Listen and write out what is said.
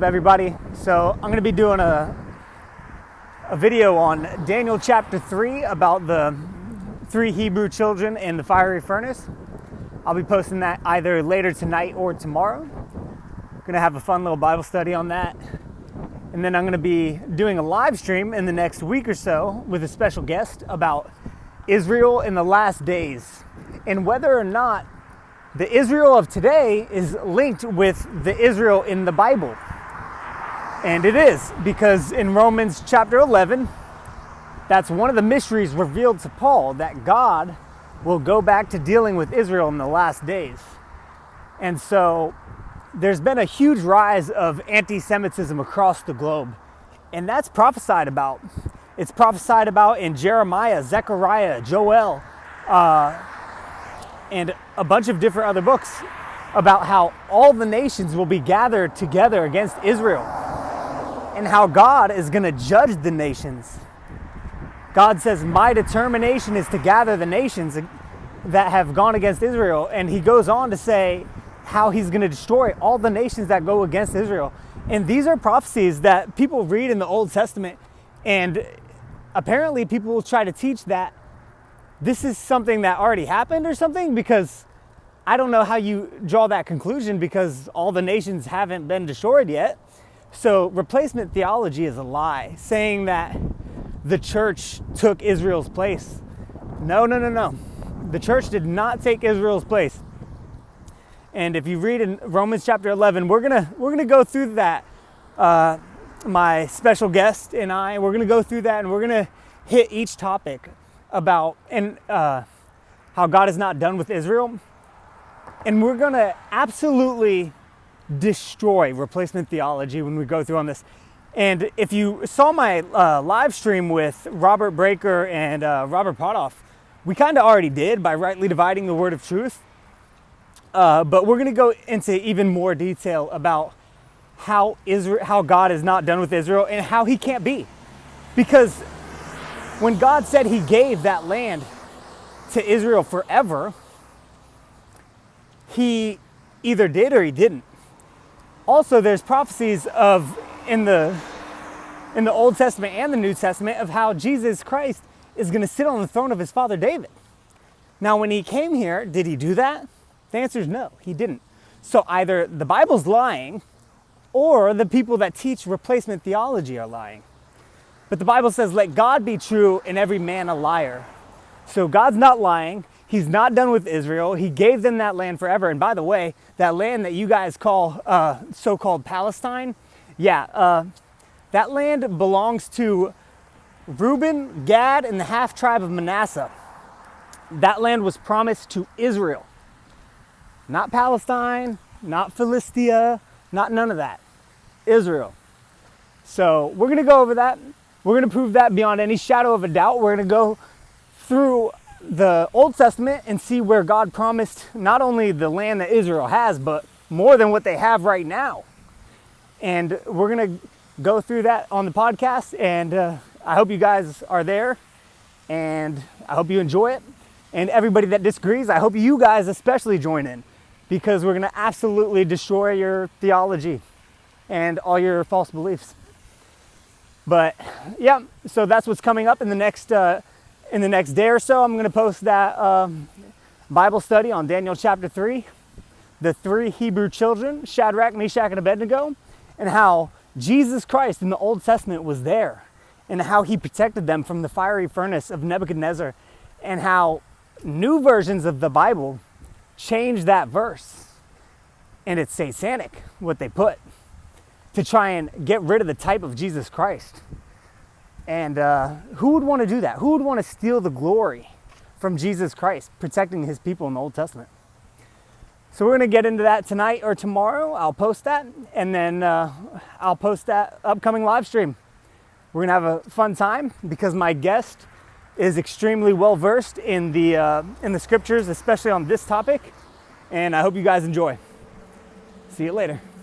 Everybody, so I'm going to be doing a video on Daniel chapter 3 about the 3 Hebrew children in the fiery furnace. I'll be posting that either later tonight or tomorrow. I'm going to have a fun little Bible study on that. And then I'm going to be doing a live stream in the next week or so with a special guest about Israel in the last days and whether or not the Israel of today is linked with the Israel in the Bible. And it is, because in Romans chapter 11, that's one of the mysteries revealed to Paul, that God will go back to dealing with Israel in the last days. And so there's been a huge rise of anti-Semitism across the globe. And that's prophesied about. It's prophesied about in Jeremiah, Zechariah, Joel, and a bunch of different other books about how all the nations will be gathered together against Israel. And how God is going to judge the nations. God says, my determination is to gather the nations that have gone against Israel. And he goes on to say how he's going to destroy all the nations that go against Israel. And these are prophecies that people read in the Old Testament. And apparently people will try to teach that this is something that already happened or something, because I don't know how you draw that conclusion, because all the nations haven't been destroyed yet. So replacement theology is a lie, saying that the church took Israel's place. No. The church did not take Israel's place. And if you read in Romans chapter 11, we're gonna go through that. My special guest and we're gonna go through that, and we're gonna hit each topic about how God is not done with Israel, and we're gonna absolutely destroy replacement theology when we go through on this. And if you saw my live stream with Robert Breaker and Robert Potoff, we kind of already did by rightly dividing the word of truth. But we're going to go into even more detail about how God is not done with Israel and how he can't be. Because when God said he gave that land to Israel forever, he either did or he didn't. Also, there's prophecies of in the Old Testament and the New Testament of how Jesus Christ is going to sit on the throne of his father David. Now, when he came here, did he do that? The answer is no, he didn't. So either the Bible's lying, or the people that teach replacement theology are lying. But the Bible says, let God be true and every man a liar. So God's not lying. He's not done with Israel. He gave them that land forever. And by the way, that land that you guys call so-called Palestine, that land belongs to Reuben, Gad, and the half tribe of Manasseh. That land was promised to Israel. Not Palestine, not Philistia, not none of that. Israel. So we're going to go over that. We're going to prove that beyond any shadow of a doubt. We're going to go through the Old Testament and see where God promised not only the land that Israel has, but more than what they have right now. And we're going to go through that on the podcast, and I hope you guys are there, and I hope you enjoy it. And everybody that disagrees, I hope you guys especially join in, because we're going to absolutely destroy your theology and all your false beliefs. But yeah, so that's what's coming up in the next day or so. I'm going to post that Bible study on Daniel chapter 3, the 3 Hebrew children, Shadrach, Meshach, and Abednego, and how Jesus Christ in the Old Testament was there, and how he protected them from the fiery furnace of Nebuchadnezzar, and how new versions of the Bible changed that verse. And it's satanic what they put to try and get rid of the type of Jesus Christ. And who would want to do that? Who would want to steal the glory from Jesus Christ protecting his people in the Old Testament? So we're going to get into that tonight or tomorrow. I'll post that, and then I'll post that upcoming live stream. We're going to have a fun time because my guest is extremely well versed in the scriptures, especially on this topic. And I hope you guys enjoy. See you later.